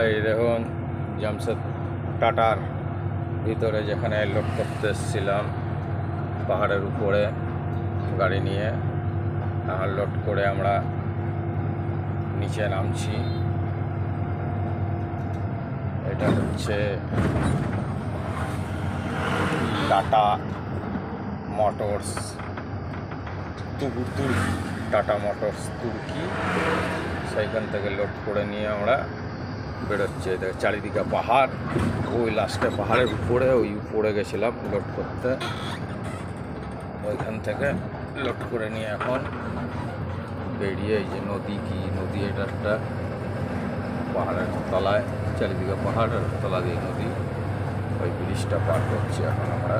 এই দেখুন জামশেদ টাটার ভিতরে যেখানে লোড করতে এসেছিলাম পাহাড়ের উপরে গাড়ি নিয়ে, এখন লোড করে আমরা নিচে নামছি। এটা হচ্ছে টাটা মোটরস তুর্কি, টাটা মোটরস তুর্কি। সেইখান থেকে লোড করে নিয়ে আমরা বেরোচ্ছে। চারিদিকে পাহাড়, ওই লাস্টে পাহাড়ের উপরে, ওই উপরে গেছিলাম লোড করতে। ওইখান থেকে লোড করে নিয়ে এখন বেরিয়ে, এই যে নদী, কি নদী এটা, একটা পাহাড়ের তলায়, চারিদিকে পাহাড়ের তলা দিয়ে নদী, ওই ব্রিজটা পার করছি এখন আমরা।